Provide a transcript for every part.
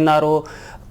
NRO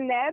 NAB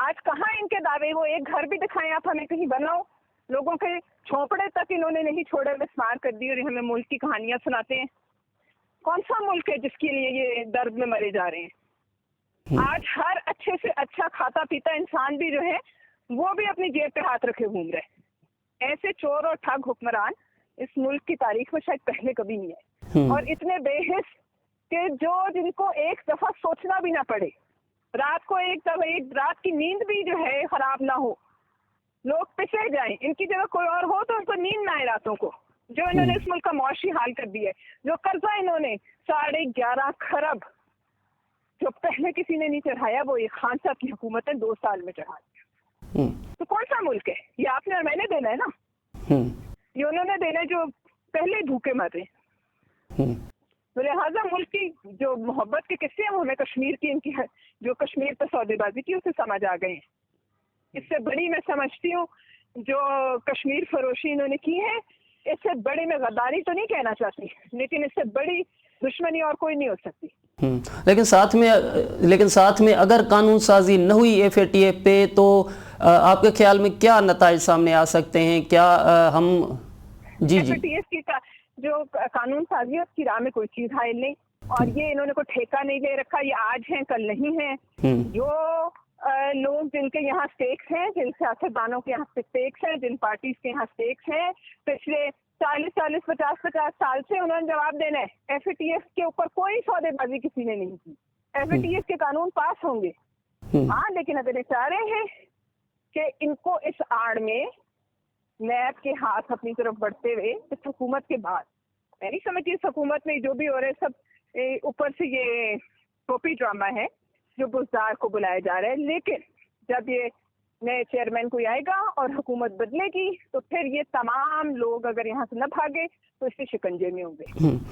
آج کہاں ان کے دعوے؟ وہ ایک گھر بھی دکھائیں آپ ہمیں کہیں بناؤ. لوگوں کے چھوپڑے تک انہوں نے نہیں چھوڑے, مسمار کر دی, اور ہمیں ملک کی کہانیاں سناتے ہیں. کون سا ملک ہے جس کے لیے یہ درد میں مرے جا رہے ہیں؟ آج ہر اچھے سے اچھا کھاتا پیتا انسان بھی جو ہے وہ بھی اپنی جیب پہ ہاتھ رکھے گھوم رہے. ایسے چور اور ٹھگ حکمران اس ملک کی تاریخ میں شاید پہلے کبھی نہیں ہے, اور اتنے بے حس کہ جن کو ایک دفعہ سوچنا بھی نہ پڑے, رات کو ایک رات کی نیند بھی جو ہے خراب نہ ہو, لوگ پسے جائیں, ان کی جگہ کوئی اور ہو تو ان کو نیند نہ آئے راتوں کو. جو انہوں نے اس ملک کا معاشی حال کر دیا ہے, جو قرضہ انہوں نے 11.5 کھرب جو پہلے کسی نے نہیں چڑھایا, وہ یہ خان صاحب کی حکومت نے 2 سال میں چڑھا دیا. تو کون سا ملک ہے یہ؟ آپ نے اور میں نے دینا ہے نا, یہ انہوں نے دینا ہے جو پہلے بھوکے مر رہے. تو لہٰذا ملک کی جو محبت کے قصے ہیں وہ ہمیں کشمیر کی, ان کی جو کشمیر پہ سودے بازی کی اسے سمجھ آ گئے ہیں. اس سے بڑی میں سمجھتی ہوں جو کشمیر فروشی انہوں نے کی ہے, اس سے بڑی میں غداری تو نہیں کہنا چاہتی, لیکن اس سے بڑی دشمنی اور کوئی نہیں ہو سکتی. لیکن ساتھ میں اگر قانون سازی نہ ہوئی FATF پہ تو آپ کے خیال میں کیا نتائج سامنے آ سکتے ہیں؟ کیا ہم FATF کی جو قانون سازی ہے اس کی راہ میں کوئی چیز حائل نہیں, اور یہ انہوں نے کوئی ٹھیکہ نہیں لے رکھا, یہ آج ہیں کل نہیں ہیں. جو لوگ جن کے یہاں سٹیکس ہیں, جن سیاستدانوں کے یہاں سٹیکس ہیں, جن پارٹیز کے یہاں سٹیکس ہیں, پچھلے 40-50 سال سے انہوں نے جواب دینا ہے. FATF کے اوپر کوئی سودے بازی کسی نے نہیں کی. FATF کے قانون پاس ہوں گے, ہاں, لیکن اگر یہ چاہ رہے ہیں کہ ان کو اس آڑ میں نیب کے ہاتھ اپنی طرف بڑھتے ہوئے اس حکومت کے بعد, میں نہیں سمجھتی اس حکومت میں جو بھی ہو رہا ہے سب اوپر سے یہ ٹوپی ڈرامہ ہے جو بزدار کو بلایا جا رہا ہے. لیکن جب یہ نئے چیئرمین کوئی آئے گا اور حکومت بدلے گی تو پھر یہ تمام لوگ اگر یہاں سے نہ بھاگے تو اس کے شکنجے میں ہوں گے,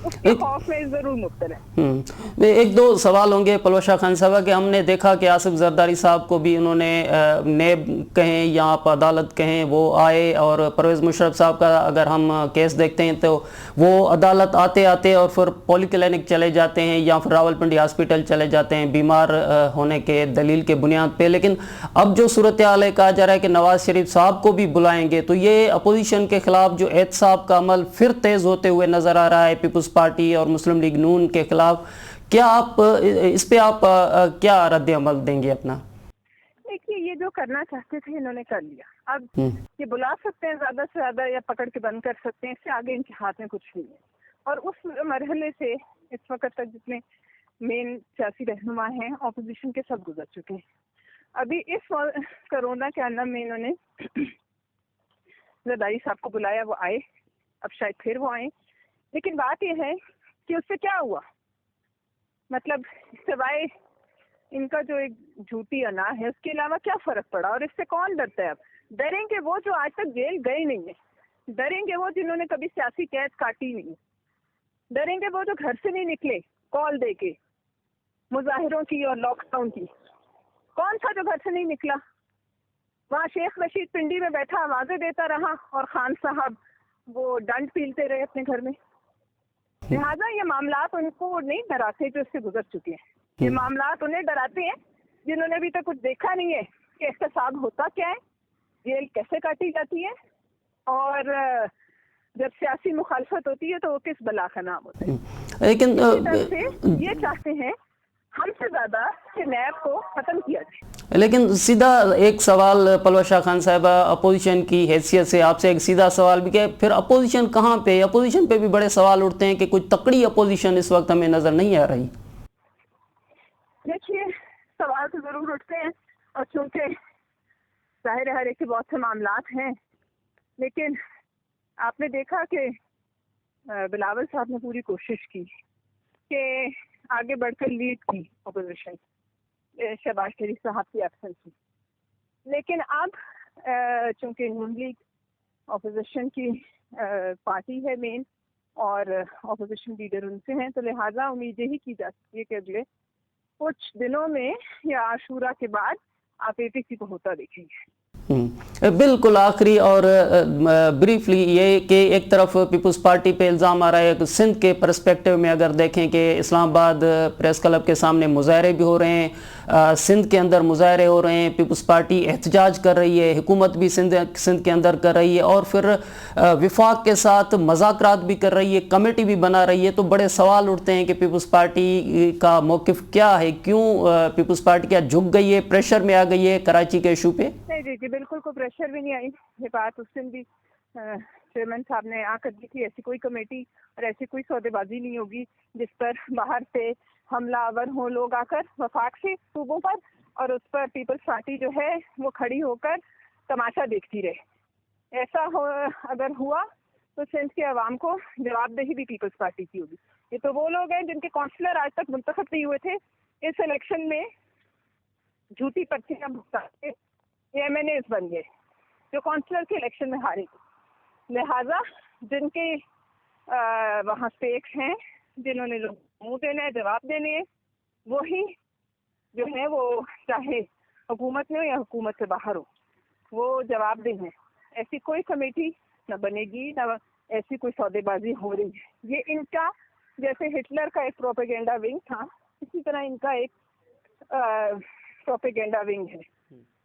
اس کے خوف میں ضرور مبتلا ہے. ایک دو سوال ہوں گے پلوشا خان صاحبہ کہ ہم نے دیکھا کہ آصف زرداری صاحب کو بھی انہوں نے نیب کہیں یا آپ عدالت کہیں وہ آئے, اور پرویز مشرف صاحب کا اگر ہم کیس دیکھتے ہیں تو وہ عدالت آتے اور پھر پولی کلینک چلے جاتے ہیں یا پھر راولپنڈی ہاسپٹل چلے جاتے ہیں بیمار ہونے کے دلیل کے بنیاد پہ. لیکن اب جو صورتحال کہا جا رہا ہے کہ نواز شریف صاحب کو بھی بلائیں گے, تو یہ اپوزیشن کے خلاف جو احتساب کا عمل پھر تیز ہوتے ہوئے نظر آ رہا ہے پیپلز پارٹی اور مسلم لیگ نون کے خلاف, کیا آپ اس پہ آپ کیا رد عمل دیں گے اپنا؟ دیکھیے, یہ جو کرنا چاہتے تھے انہوں نے کر لیا. اب یہ بلا سکتے ہیں زیادہ سے زیادہ یا پکڑ کے بند کر سکتے ہیں, اس سے آگے ان کے ہاتھ میں کچھ نہیں ہے. اور اس مرحلے سے اس وقت تک جتنے مین سیاسی رہنما ہیں اپوزیشن کے سب گزر چکے ہیں. ابھی اس کرونا کے عالم میں انہوں نے زرداری صاحب کو بلایا, وہ آئے, اب شاید پھر وہ آئیں. لیکن بات یہ ہے کہ اس سے کیا ہوا, مطلب سوائے ان کا جو ایک جھوٹی انا ہے اس کے علاوہ کیا فرق پڑا, اور اس سے کون ڈرتا ہے؟ اب ڈریں گے وہ جو آج تک جیل گئے نہیں ہیں, ڈریں گے وہ جنہوں نے کبھی سیاسی قید کاٹی نہیں, ڈریں گے وہ جو گھر سے نہیں نکلے کال دے کے مظاہروں کی اور لاک ڈاؤن کی. کون سا جو گھر سے نہیں نکلا؟ وہاں شیخ رشید پنڈی میں بیٹھا آوازیں دیتا رہا اور خان صاحب وہ ڈنڈ پیلتے رہے اپنے گھر میں. لہٰذا یہ معاملات ان کو نہیں ڈراتے جو اس سے گزر چکے ہیں, یہ معاملات انہیں ڈراتے ہیں جنہوں نے ابھی تک کچھ دیکھا نہیں ہے کہ احتساب ہوتا کیا ہے, جیل کیسے کاٹی جاتی ہے, اور جب سیاسی مخالفت ہوتی ہے تو وہ کس بلا کا نام ہوتا ہے. لیکن یہ چاہتے ہیں ہم سے زیادہ کہ نیب کو ختم کیا جائے. لیکن سیدھا ایک سوال پلوشا خان صاحبہ اپوزیشن کی حیثیت سے آپ سے ایک سیدھا سوال بھی کہ پھر اپوزیشن کہاں پہ؟ اپوزیشن پہ بھی بڑے سوال اٹھتے ہیں کہ کچھ تکڑی اپوزیشن اس وقت ہمیں نظر نہیں آ رہی. دیکھیے, سوال تو ضرور اٹھتے ہیں, اور چونکہ ظاہر ہے ہر ایک کے بہت سے معاملات ہیں, لیکن آپ نے دیکھا کہ بلاول صاحب نے پوری کوشش کی کہ آگے بڑھ کر لیڈ کی اپوزیشن شہباز شریف صاحب کی ایبسنس میں. لیکن اب چونکہ نون لیگ اپوزیشن کی پارٹی ہے مین اور اپوزیشن لیڈر ان سے ہیں, تو لہٰذا امید یہی کی جا سکتی ہے کہ اگلے کچھ دنوں میں یا عاشورہ کے بعد آپ APC کو ہوتا دیکھیں گے. بالکل آخری اور بریفلی یہ کہ ایک طرف پیپلز پارٹی پہ الزام آ رہا ہے کہ سندھ کے پرسپیکٹو میں اگر دیکھیں کہ اسلام آباد پریس کلب کے سامنے مظاہرے بھی ہو رہے ہیں، سندھ کے اندر مظاہرے ہو رہے ہیں، پیپلز پارٹی احتجاج کر رہی ہے، حکومت بھی سندھ کے اندر کر رہی ہے، اور پھر وفاق کے ساتھ مذاکرات بھی کر رہی ہے، کمیٹی بھی بنا رہی ہے، تو بڑے سوال اٹھتے ہیں کہ پیپلز پارٹی کا موقف کیا ہے؟ کیوں پیپلز پارٹی کیا جھک گئی ہے، پریشر میں آ گئی ہے کراچی کے ایشو پہ؟ نہیں جی بالکل کوئی پریشر بھی نہیں آئی. یہ بات اس دن بھی چیئرمین صاحب نے آ کر دی تھی، ایسی کوئی کمیٹی اور ایسی کوئی سودے بازی نہیں ہوگی جس پر باہر سے حملہ آور ہوں لوگ آ کر وفاق سے صوبوں پر، اور اس پر پیپلز پارٹی جو ہے وہ کھڑی ہو کر تماشا دیکھتی رہے. ایسا اگر ہوا تو سندھ کے عوام کو جواب دہی بھی پیپلز پارٹی کی ہوگی. یہ تو وہ لوگ ہیں جن کے کونسلر آج تک منتخب نہیں ہوئے تھے، اس الیکشن میں جھوٹی پرچیاں بھگتا کے یہ ایم این ایز بن گئے جو کونسلر کے الیکشن میں ہارے. لہٰذا جن کے وہاں اسٹیکس ہیں، جنہوں نے منہ دینا ہے، جواب دینے ہیں، وہی جو ہے وہ چاہے حکومت میں ہو یا حکومت سے باہر ہو وہ جواب دیں ہیں. ایسی کوئی کمیٹی نہ بنے گی، نہ ایسی کوئی سودے بازی ہو رہی ہے. یہ ان کا جیسے ہٹلر کا ایک پروپیگنڈا ونگ تھا، اسی طرح ان کا ایک پروپیگنڈا ونگ ہے.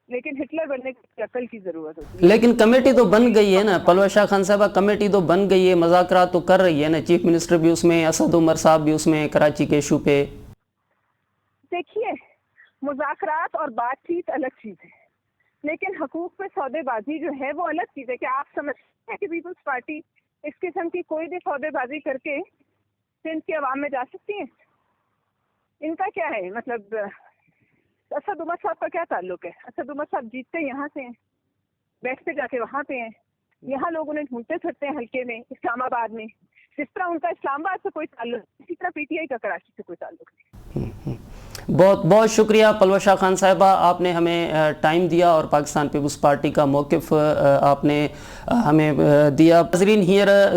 لیکن ہٹلر بننے کی عقل کی ضرورت ہوتی ہے. لیکن کمیٹی تو بن گئی ہے نا پلوہ شاہ خان صاحبہ، کمیٹی تو بن گئی ہے، مذاکرات تو کر رہی ہے نا، چیف منسٹر بھی اس میں، اسد عمر صاحب بھی اس میں کراچی کے ایشو پہ. دیکھیے مذاکرات اور بات چیت الگ چیز ہے، لیکن حقوق پہ سودے بازی جو ہے وہ الگ چیز ہے. کہ آپ سمجھتے ہیں کہ پیپلز پارٹی اس قسم کی کوئی بھی سودے بازی کر کے سندھ کے عوام میں جا سکتی ہیں؟ ان کا کیا ہے مطلب؟ اسد عمر صاحب کا کیا تعلق ہے؟ اسد عمر صاحب جیتتے یہاں سے ہیں، بیٹھتے جا کے وہاں پہ ہیں. یہاں لوگ انہیں ڈھونڈتے پھرتے ہیں حلقے میں اسلام آباد میں. جس طرح ان کا اسلام آباد سے کوئی تعلق، اسی طرح پی ٹی آئی کا کراچی سے کوئی تعلق نہیں. بہت بہت شکریہ پلوہ شاہ خان صاحبہ، آپ نے ہمیں ٹائم دیا اور پاکستان پیپلز پارٹی کا موقف آپ نے ہمیں دیا. ناظرین، ہیر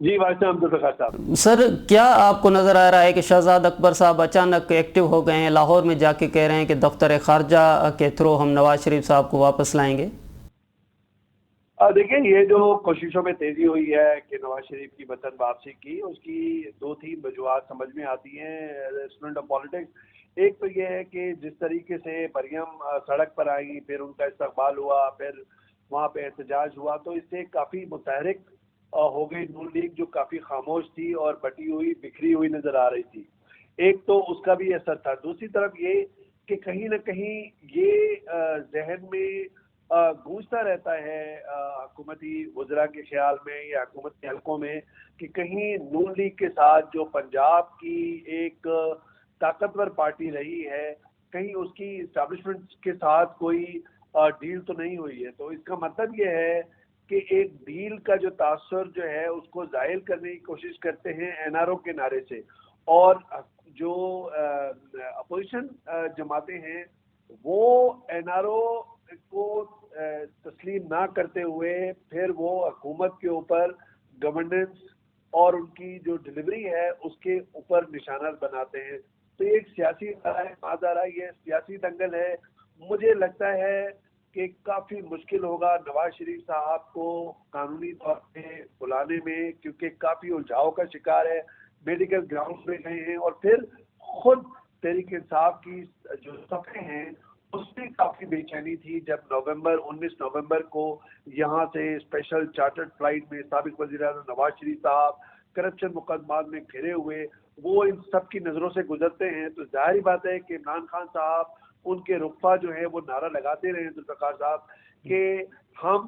جی وعلیکم عبدالرزاق صاحب. سر، کیا آپ کو نظر آ رہا ہے کہ شہزاد اکبر صاحب اچانک ایکٹیو ہو گئے ہیں، لاہور میں جا کے کہہ رہے ہیں کہ دفتر خارجہ کے تھرو ہم نواز شریف صاحب کو واپس لائیں گے؟ دیکھیں، یہ جو کوششوں میں تیزی ہوئی ہے کہ نواز شریف کی وطن واپسی کی، اس کی دو تین وجوہات سمجھ میں آتی ہیں اسٹوڈنٹ آف پالیٹکس. ایک تو یہ ہے کہ جس طریقے سے مریم سڑک پر آئی، پھر ان کا استقبال ہوا، پھر وہاں پہ احتجاج ہوا، تو اس سے کافی متحرک ہو گئی نون لیگ جو کافی خاموش تھی اور بٹی ہوئی بکھری ہوئی نظر آ رہی تھی. ایک تو اس کا بھی اثر تھا. دوسری طرف یہ کہ کہیں نہ کہیں یہ ذہن میں گونجتا رہتا ہے حکومتی وزراء کے خیال میں یا حکومت کے حلقوں میں کہ کہیں نون لیگ کے ساتھ جو پنجاب کی ایک طاقتور پارٹی رہی ہے، کہیں اس کی اسٹیبلشمنٹ کے ساتھ کوئی ڈیل تو نہیں ہوئی ہے. تو اس کا مطلب یہ ہے کہ ایک ڈیل کا جو تاثر جو ہے اس کو زائل کرنے کی کوشش کرتے ہیں این آر او کے نعرے سے، اور جو اپوزیشن جماعتیں ہیں وہ این آر او کو تسلیم نہ کرتے ہوئے پھر وہ حکومت کے اوپر گورننس اور ان کی جو ڈلیوری ہے اس کے اوپر نشانات بناتے ہیں. تو یہ ایک سیاسی ماجرا، یہ سیاسی دنگل ہے. مجھے لگتا ہے کہ کافی مشکل ہوگا نواز شریف صاحب کو قانونی طور پہ بلانے میں، کیونکہ کافی الجھاؤ کا شکار ہے، میڈیکل گراؤنڈ پہ گئے ہیں، اور پھر خود تحریک انصاف کی جو صفحے ہیں اس میں کافی بے چینی تھی جب 19 نومبر کو یہاں سے اسپیشل چارٹرڈ فلائٹ میں سابق وزیر اعظم نواز شریف صاحب کرپشن مقدمات میں گھرے ہوئے وہ ان سب کی نظروں سے گزرتے ہیں. تو ظاہری بات ہے کہ عمران خان صاحب ان کے رقبہ جو ہے وہ نعرہ لگاتے رہے ذوالفقار صاحب کہ ہم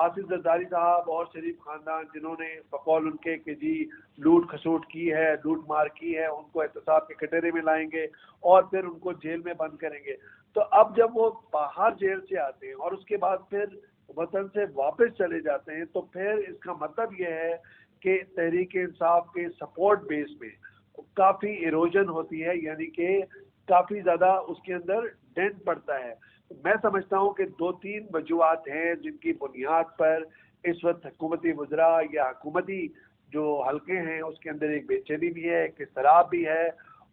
آصف زرداری صاحب اور شریف خاندان جنہوں نے بقول ان کے کہ جی لوٹ کھسوٹ کی ہے، لوٹ مار کی ہے، ان کو احتساب کے کٹہرے میں لائیں گے اور پھر ان کو جیل میں بند کریں گے. تو اب جب وہ باہر جیل سے آتے ہیں اور اس کے بعد پھر وطن سے واپس چلے جاتے ہیں، تو پھر اس کا مطلب یہ ہے کہ تحریک انصاف کے سپورٹ بیس میں کافی ایروجن ہوتی ہے، یعنی کہ کافی زیادہ اس کے اندر ڈینٹ پڑتا ہے. میں سمجھتا ہوں کہ 2-3 وجوہات ہیں جن کی بنیاد پر اس وقت حکومتی وزراء یا حکومتی جو حلقے ہیں اس کے اندر ایک بے چینی بھی ہے، ایک اضطراب بھی ہے،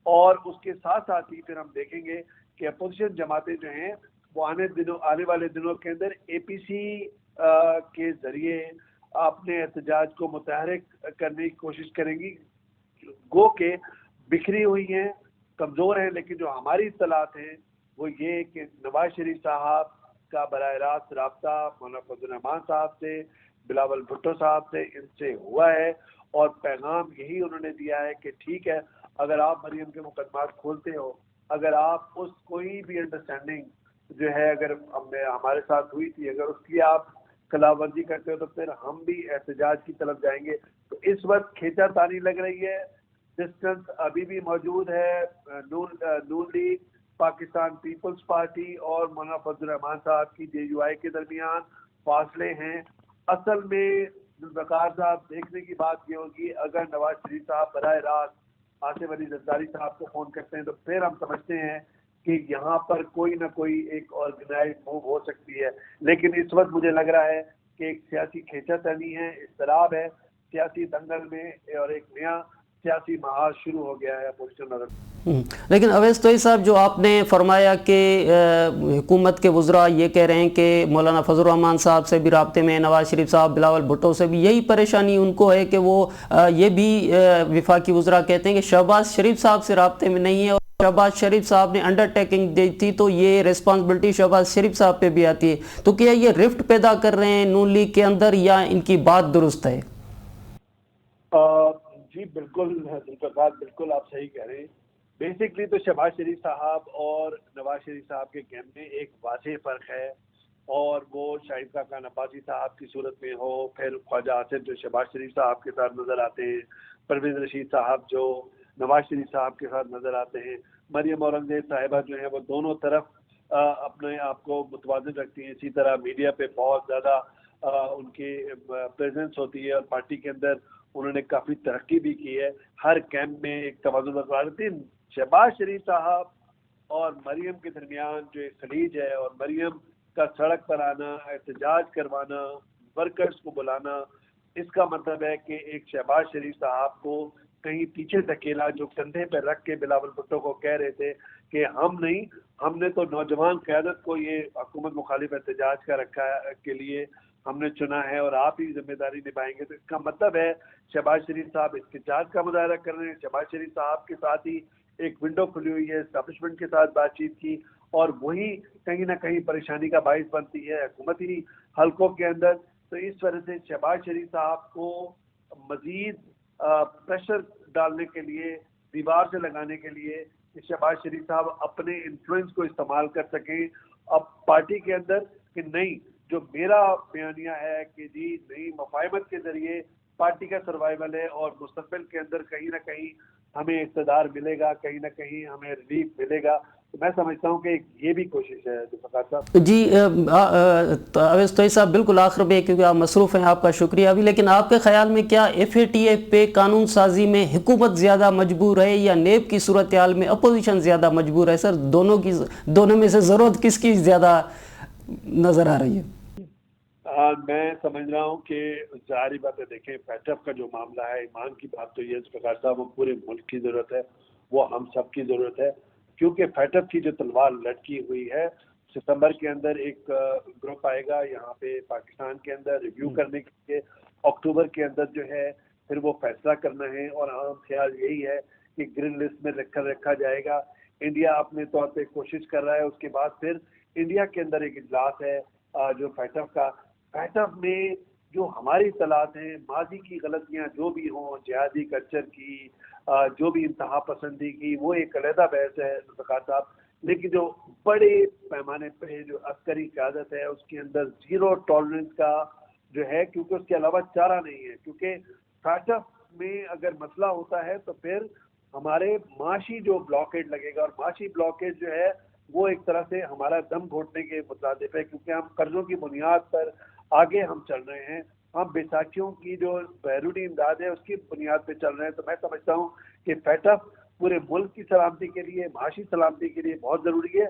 اور اس کے ساتھ ساتھ ہی پھر ہم دیکھیں گے کہ اپوزیشن جماعتیں جو ہیں وہ آنے والے دنوں کے اندر اے پی سی کے ذریعے اپنے احتجاج کو متحرک کرنے کی کوشش کریں گی، گو کہ بکھری ہوئی ہیں، کمزور ہیں، لیکن جو ہماری اطلاعات ہیں وہ یہ کہ نواز شریف صاحب کا براہ راست رابطہ مولانا فضل الرحمان صاحب سے، بلاول بھٹو صاحب سے، ان سے ہوا ہے، اور پیغام یہی انہوں نے دیا ہے کہ ٹھیک ہے، اگر آپ مریم کے مقدمات کھولتے ہو، اگر آپ اس کوئی بھی انڈرسٹینڈنگ جو ہے اگر ہمارے ساتھ ہوئی تھی، اگر اس کی آپ خلاف ورزی کرتے ہو تو پھر ہم بھی احتجاج کی طرف جائیں گے۔ تو اس وقت کھینچا تانی لگ رہی ہے، ڈسٹنس ابھی بھی موجود ہے، نون لیگ، پاکستان پیپلز پارٹی اور مولانا فضل الرحمان صاحب کی جے یو آئی کے درمیان فاصلے ہیں۔ اصل میں ذوالفقار صاحب دیکھنے کی بات یہ ہوگی، اگر نواز شریف صاحب براہ راست آصف علی زرداری صاحب کو فون کرتے ہیں تو پھر ہم سمجھتے ہیں کہ یہاں پر کوئی نہ کوئی ایک آرگنائز موو ہو سکتی ہے، لیکن اس وقت مجھے لگ رہا ہے کہ ایک سیاسی کھینچا تنی ہے، اضطراب ہے سیاسی دنگل میں، اور ایک نیا سیاسی محاذ شروع ہو گیا ہے اپوزیشن۔ لیکن اویس توئی صاحب، جو آپ نے فرمایا کہ حکومت کے وزراء یہ کہہ رہے ہیں کہ مولانا فضل الرحمان صاحب سے بھی رابطے میں، نواز شریف صاحب، بلاول بھٹو سے بھی یہی پریشانی ان کو ہے کہ وہ یہ بھی وفاقی وزراء کہتے ہیں کہ شہباز شریف صاحب سے رابطے میں نہیں ہے، اور شہباز شریف صاحب نے انڈر ٹیکنگ دی تھی تو یہ ریسپانسبلٹی شہباز شریف صاحب پہ بھی آتی ہے، تو کیا یہ رفٹ پیدا کر رہے ہیں نون لیگ کے اندر، یا ان کی بات درست ہے؟ جی بالکل بالکل آپ صحیح کہہ رہے ہیں۔ بیسکلی تو شہباز شریف صاحب اور نواز شریف صاحب کے کیمپ میں ایک واضح فرق ہے، اور وہ شاہد خاقان عباسی صاحب کی صورت میں ہو، پھر خواجہ آصف جو شہباز شریف صاحب کے ساتھ نظر آتے ہیں، پرویز رشید صاحب جو نواز شریف صاحب کے ساتھ نظر آتے ہیں، مریم اورنگزیب صاحبہ جو ہیں وہ دونوں طرف اپنے آپ کو متوازن رکھتی ہیں، اسی طرح میڈیا پہ بہت زیادہ ان کی پریزنس ہوتی ہے، اور پارٹی کے اندر انہوں نے کافی ترقی بھی کی ہے، ہر کیمپ میں ایک توازن برقرار ہے۔ شہباز شریف صاحب اور مریم کے درمیان جو ایک خلیج ہے، اور مریم کا سڑک پر آنا، احتجاج کروانا، ورکرز کو بلانا، اس کا مطلب ہے کہ ایک شہباز شریف صاحب کو کہیں پیچھے دھکیلا، جو کندھے پہ رکھ کے بلاول بھٹو کو کہہ رہے تھے کہ ہم نہیں، ہم نے تو نوجوان قیادت کو یہ حکومت مخالف احتجاج کا رکھا کے لیے ہم نے چنا ہے، اور آپ ہی ذمہ داری نبھائیں گے۔ تو اس کا مطلب ہے شہباز شریف صاحب احتجاج کا مظاہرہ کر رہے ہیں، شہباز شریف صاحب کے ساتھ ہی ایک ونڈو کھلی ہوئی ہے اسٹیبلشمنٹ کے ساتھ بات چیت کی، اور وہی کہیں نہ کہیں پریشانی کا باعث بنتی ہے حکومتی حلقوں کے اندر۔ تو اس وجہ سے شہباز شریف صاحب کو مزید پریشر ڈالنے کے لیے، دیوار سے لگانے کے لیے، کہ شہباز شریف صاحب اپنے انفلوئنس کو استعمال کر سکیں اب پارٹی کے اندر، کہ نہیں، جو میرا بیانیہ ہے کہ جی نئی مفاہمت کے ذریعے پارٹی کا سروائیول ہے، اور مستقبل کے اندر کہیں نہ کہیں ہمیں اقتدار ملے گا، کہیں نہ کہیں ہمیں ریلیف ملے گا۔ تو میں سمجھتا ہوں کہ یہ بھی کوشش ہے ذوالفقار صاحب۔ جی اویس توئی صاحب، بالکل آخر میں، کیونکہ آپ مصروف ہیں، آپ کا شکریہ بھی، لیکن آپ کے خیال میں کیا ایف اے ٹی ایف پہ قانون سازی میں حکومت زیادہ مجبور ہے، یا نیب کی صورتحال میں اپوزیشن زیادہ مجبور ہے؟ سر، دونوں میں سے ضرورت کس کی زیادہ نظر آ رہی ہے؟ میں سمجھ رہا ہوں کہ ظاہری بات ہے، دیکھیں پیٹرف کا جو معاملہ ہے، ایمان کی بات تو یہ ذوالفقار صاحب، وہ پورے ملک کی ضرورت ہے، وہ ہم سب کی ضرورت ہے، کیونکہ پیٹرف کی جو تلوار لٹکی ہوئی ہے، ستمبر کے اندر ایک گروپ آئے گا یہاں پہ پاکستان کے اندر ریویو کرنے کے لیے، اکتوبر کے اندر جو ہے پھر وہ فیصلہ کرنا ہے، اور عام خیال یہی ہے کہ گرین لسٹ میں رکھا جائے گا۔ انڈیا اپنے طور پہ کوشش کر رہا ہے، اس کے بعد پھر انڈیا کے اندر ایک اجلاس ہے جو پیٹرف کا۔ پیٹرف میں جو ہماری اطلاعات ہیں، ماضی کی غلطیاں جو بھی ہوں، جہادی کلچر کی، جو بھی انتہا پسندی کی، وہ ایک علیحدہ بحث ہے ذوالفقار صاحب، لیکن جو بڑے پیمانے پہ جو عسکری قیادت ہے، اس کے اندر زیرو ٹالرنس کا جو ہے، کیونکہ اس کے علاوہ چارہ نہیں ہے، کیونکہ پیٹرف میں اگر مسئلہ ہوتا ہے تو پھر ہمارے معاشی جو بلاکیڈ لگے گا، اور معاشی بلاکیڈ جو ہے وہ ایک طرح سے ہمارا دم گھوٹنے کے مترادف ہے، کیونکہ ہم قرضوں کی بنیاد پر آگے ہم چل رہے ہیں، ہم بیساکھیوں کی جو بیرونی امداد ہے اس کی بنیاد پہ چل رہے ہیں۔ تو میں سمجھتا ہوں کہ پیٹرف پورے ملک کی سلامتی کے لیے, معاشی سلامتی کے لیے بہت ضروری ہے,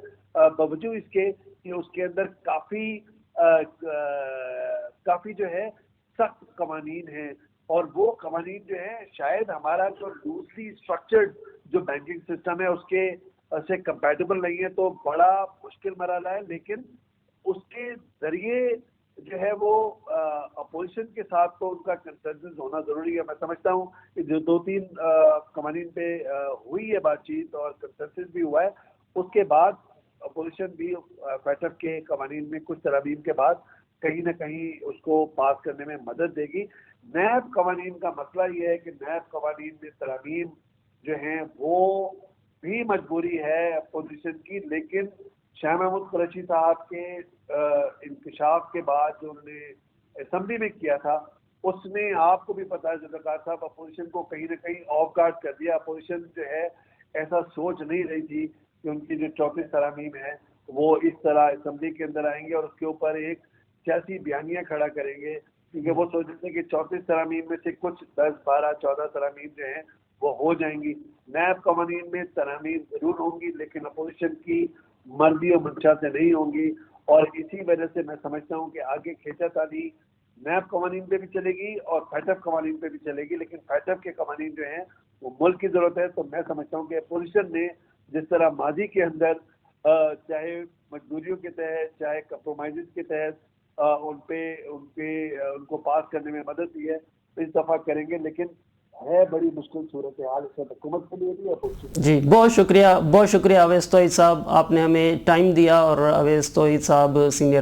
باوجود اس کے کہ اس کے اندر کافی جو ہے سخت قوانین ہیں, اور وہ قوانین جو ہیں شاید ہمارا جو لوزلی اسٹرکچرڈ جو بینکنگ سسٹم ہے اس کے سے کمپیٹیبل نہیں ہے, تو بڑا مشکل مرحلہ ہے. لیکن اس کے ذریعے جو ہے وہ اپوزیشن کے ساتھ تو ان کا کنسنسس ہونا ضروری ہے. میں سمجھتا ہوں کہ جو 2-3 قوانین پہ ہوئی ہے بات چیت اور کنسنسس بھی ہوا ہے, اس کے بعد اپوزیشن بھی فیٹف کے قوانین میں کچھ ترامیم کے بعد کہیں نہ کہیں اس کو پاس کرنے میں مدد دے گی. نیب قوانین کا مسئلہ یہ ہے کہ نیب قوانین میں ترامیم جو ہیں وہ بھی مجبوری ہے اپوزیشن کی, لیکن شاہ محمود قریشی صاحب کے انکشاف کے بعد جو انہوں نے اسمبلی میں کیا تھا, اس میں آپ کو بھی پتا ہے ذوالفقار صاحب اپوزیشن کو کہیں نہ کہیں آف گارڈ کر دیا. اپوزیشن جو ہے ایسا سوچ نہیں رہی تھی کہ ان کی جو 34 ترامیم ہے وہ اس طرح اسمبلی کے اندر آئیں گے اور اس کے اوپر ایک سیاسی بیانیہ کھڑا کریں گے, کیونکہ وہ سوچ رہے تھے کہ 34 ترامیم میں سے کچھ 10, 12, 14 ترامیم جو ہیں وہ ہو جائیں گی. نیب قوانین میں ترامیم ضرور ہوں گی لیکن اپوزیشن کی مرضی اور منشا سے نہیں ہوں گی, اور اسی وجہ سے میں سمجھتا ہوں کہ آگے کھینچا تانی نیب قوانین پہ بھی چلے گی اور فیٹف قوانین پہ بھی چلے گی, لیکن فیٹف کے قوانین جو ہیں وہ ملک کی ضرورت ہے. تو میں سمجھتا ہوں کہ اپوزیشن نے جس طرح ماضی کے اندر چاہے مجبوریوں کے تحت چاہے کمپرومائزز کے تحت ان کو پاس کرنے میں مدد دی ہے, اس دفعہ کریں گے. لیکن ہے بڑی مشکل صورتحال اس وقت حکومت کے لیے بھی اور جی. بہت شکریہ اویس توحید صاحب, آپ نے ہمیں ٹائم دیا. اور اویس توحید صاحب سینئر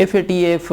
FATF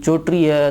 34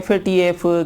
FATF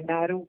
NRO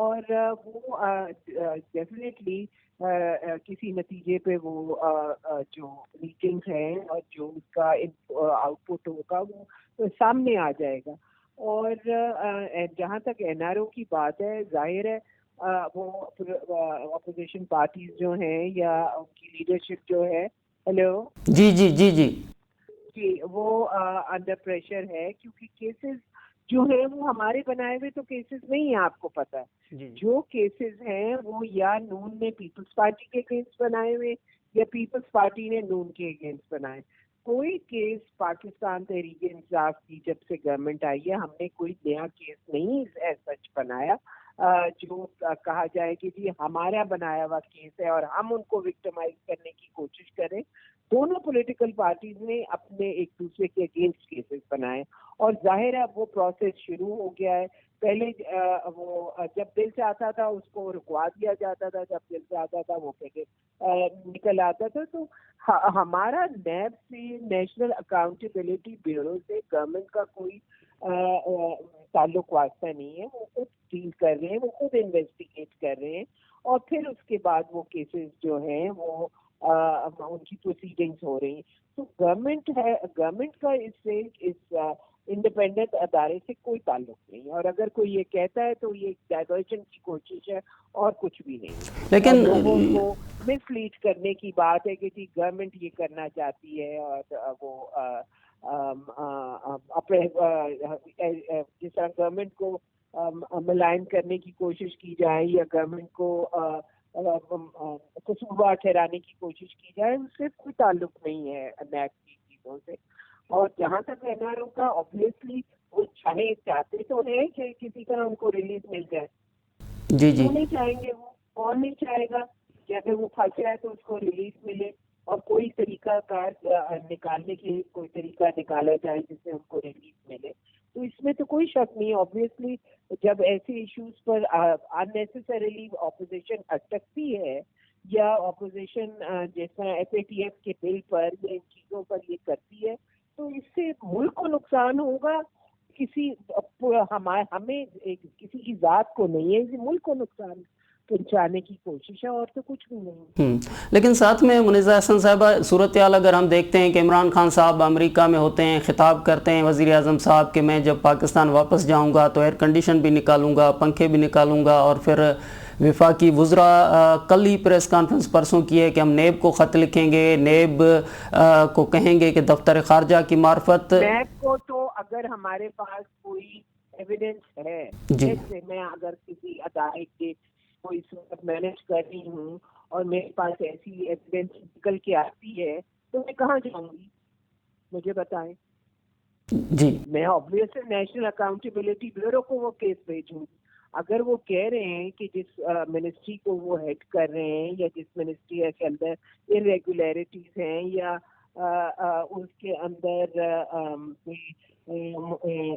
اور وہ ڈیفینیٹلی کسی نتیجے پہ وہ جو میٹنگز ہیں اور جو اس کا آؤٹ پٹ ہوگا وہ سامنے آ جائے گا. اور جہاں تک این آر او کی بات ہے، ظاہر ہے وہ اپوزیشن پارٹیز جو ہیں یا ان کی لیڈرشپ جو ہے، ہیلو جی جی جی جی جی، وہ انڈر پریشر ہے، کیونکہ کیسز جو ہیں وہ ہمارے بنائے ہوئے تو کیسز نہیں ہیں. آپ کو پتہ ہے جو کیسز ہیں وہ یا نون نے پیپلز پارٹی کے اگینسٹ بنائے ہوئے یا پیپلز پارٹی نے نون کے اگینسٹ بنائے. کوئی کیس پاکستان تحریک انصاف کی جب سے گورنمنٹ آئی ہے ہم نے کوئی نیا کیس نہیں سچ بنایا جو کہا جائے کہ جی ہمارا بنایا ہوا کیس ہے اور ہم ان کو وکٹمائز کرنے کی کوشش کریں. دونوں پولیٹیکل پارٹیز نے اپنے ایک دوسرے کے اگینسٹ کیسز بنائے اور ظاہر ہے وہ پروسیس شروع ہو گیا ہے. پہلے وہ جب دل سے آتا تھا اس کو رکوا دیا جاتا تھا، جب دل سے آتا تھا وہ نکل آتا تھا. تو ہمارا نیب سے، نیشنل اکاؤنٹیبلٹی بیورو سے گورنمنٹ کا کوئی تعلق واسطہ نہیں ہے. وہ خود ڈیل کر رہے ہیں، وہ خود انویسٹیگیٹ کر رہے ہیں اور پھر اس کے بعد وہ کیسز جو ہیں وہ ان کی پروسیڈنگز ہو رہی ہیں. تو گورنمنٹ کا اس سے اس انڈیپینڈنٹ ادارے سے کوئی تعلق نہیں ہے، اور اگر کوئی یہ کہتا ہے تو یہ ڈائیورژن کی کوشش ہے اور کچھ بھی نہیں. لیکن لوگوں کو مس لیڈ کرنے کی بات ہے کہ جی گورنمنٹ یہ کرنا چاہتی ہے اور وہ اپنے جس طرح گورنمنٹ کو ملائن کرنے کی کوشش کی جائے یا گورنمنٹ کو قصوروار ٹھہرانے کی کوشش کی جائے، اس سے کوئی تعلق نہیں ہے نیب کی چیزوں سے. اور جہاں تک این آر او کا آبویسلی وہ چاہتے تو ہیں کہ کسی طرح ان کو ریلیز مل جائے. جی جی وہ نہیں چاہیں گے، وہ کون نہیں چاہے گا کہ اگر وہ پھنس جائے تو اس کو ریلیز ملے اور کوئی طریقہ کار نکالنے کے لیے کوئی طریقہ نکالا جائے جس سے ان کو ریلیز ملے. تو اس میں تو کوئی شک نہیں. آبویسلی جب ایسے ایشوز پر اننیسیسریلی اپوزیشن اٹکتی ہے یا اپوزیشن جس طرح ایف اے ٹی ایف کے بل پر یا ان چیزوں پر یہ کرتی ہے تو اس سے ملک کو نقصان ہوگا. ہمیں کسی کی ذات کو نہیں ہے، ملک کو نقصان پہنچانے کی کوشش ہے اور تو کچھ بھی نہیں. لیکن ساتھ میں منیزہ احسن صاحبہ صورتحال اگر ہم دیکھتے ہیں کہ عمران خان صاحب امریکہ میں ہوتے ہیں، خطاب کرتے ہیں وزیر اعظم صاحب کہ میں جب پاکستان واپس جاؤں گا تو ایئر کنڈیشن بھی نکالوں گا، پنکھے بھی نکالوں گا، اور پھر وفاقی وزراء کل ہی پریس کانفرنس پرسوں کی ہے کہ ہم نیب کو خط لکھیں گے، نیب کو کہیں گے کہ دفتر خارجہ کی معرفت نیب کو تو اگر ہمارے پاس کوئی ایویڈنس ہے، جیسے میں اگر کسی ادارے کے کوئی صورت مینیج کر رہی ہوں اور میرے پاس ایسی ایویڈنس نکل کے آتی ہے تو میں کہاں جاؤں گی؟ مجھے بتائیں. جی میں آبویسلی نیشنل اکاؤنٹیبلٹی بیورو کو وہ کیس بھیجوں گی. اگر وہ کہہ رہے ہیں کہ جس منسٹری کو وہ ہیڈ کر رہے ہیں یا جس منسٹری کے اندر irregularities ہیں یا اس کے اندر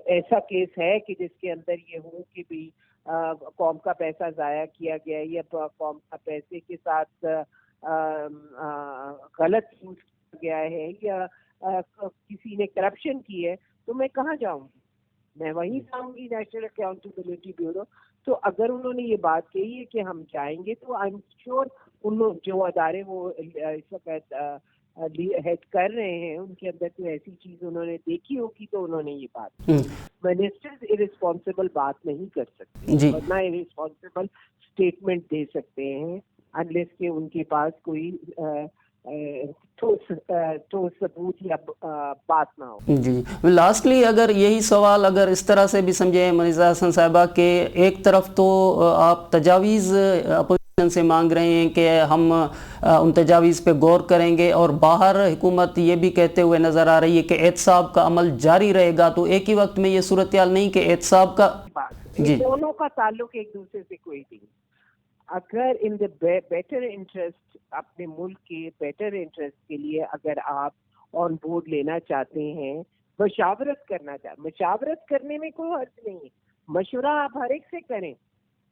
ایسا کیس ہے کہ جس کے اندر یہ ہو کہ بھی قوم کا پیسہ ضائع کیا گیا ہے یا قوم کا پیسے کے ساتھ غلط یوز کیا گیا ہے یا کسی نے کرپشن کی ہے تو میں کہاں جاؤں گی؟ میں وہیں جاؤں گی نیشنل اکاؤنٹیبلٹی بیورو. تو اگر انہوں نے یہ بات کہی ہے کہ ہم جائیں گے تو آئی ایم شیور ان جو ادارے وہ اس وقت ہیڈ کر رہے ہیں ان کے اندر تو ایسی چیز انہوں نے دیکھی ہوگی تو انہوں نے یہ بات منسٹرز irresponsible بات نہیں کر سکتے اور نہ irresponsible اسٹیٹمنٹ دے سکتے ہیں انلیس کہ ان کے پاس کوئی ٹھوس ثبوت یا بات نہ ہو. جی لاسٹلی اگر یہی سوال اگر اس طرح سے بھی سمجھیں منیزہ احسن صاحبہ کہ ایک طرف تو آپ تجاویز اپوزیشن سے مانگ رہے ہیں کہ ہم ان تجاویز پہ غور کریں گے اور باہر حکومت یہ بھی کہتے ہوئے نظر آ رہی ہے کہ احتساب کا عمل جاری رہے گا، تو ایک ہی وقت میں یہ صورتحال نہیں کہ احتساب کا جی دونوں کا تعلق ایک دوسرے سے کوئی نہیں. اگر ان دا بیٹر انٹرسٹ اپنے ملک کے بیٹر انٹرسٹ کے لیے اگر آپ آن بورڈ لینا چاہتے ہیں، مشاورت مشاورت کرنے میں کوئی حرج نہیں ہے. مشورہ آپ ہر ایک سے کریں،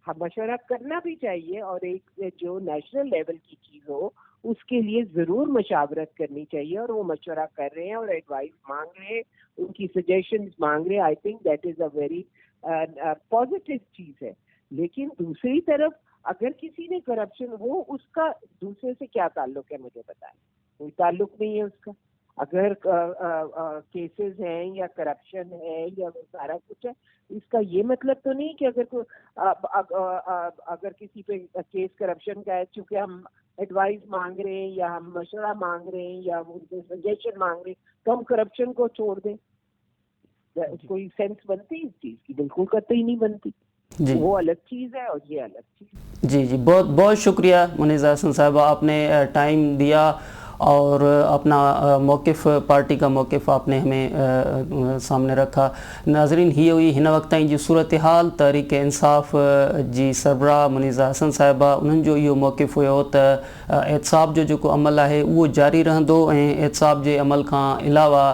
مشورہ کرنا بھی چاہیے اور ایک جو نیشنل لیول کی چیز ہو اس کے لیے ضرور مشاورت کرنی چاہیے اور وہ مشورہ کر رہے ہیں اور ایڈوائس مانگ رہے ہیں، ان کی سجیشنز مانگ رہے ہیں. I think that is a very positive چیز ہے. لیکن دوسری طرف اگر کسی نے کرپشن ہو اس کا دوسرے سے کیا تعلق ہے مجھے بتائیں. کوئی تعلق نہیں ہے اس کا. اگر کیسز ہیں یا کرپشن ہے یا وہ سارا کچھ ہے, اس کا یہ مطلب تو نہیں کہ اگر کسی پہ کیس کرپشن کا ہے چونکہ ہم ایڈوائز مانگ رہے ہیں یا ہم مشورہ مانگ رہے ہیں یا ان سے سجیشن مانگ رہے ہیں تو ہم کرپشن کو چھوڑ دیں. کوئی سینس بنتی اس چیز کی؟ بالکل قطعی نہیں بنتی. جی وہ الگ چیز ہے اور یہ الگ چیز. جی جی بہت بہت شکریہ منیزہ حسن صاحبہ, آپ نے ٹائم دیا اور اپنا موقف پارٹی کا موقف آپ نے ہمیں سامنے رکھا. ناظرین ہی ہوئی ہن وقت جی صورتحال تحریک انصاف جی سربراہ منیزہ حسن صاحبہ انہن جو یہ موقف ہوئے احتساب جو عمل ہے وہ جاری رہندو احتساب کے عمل کا علاوہ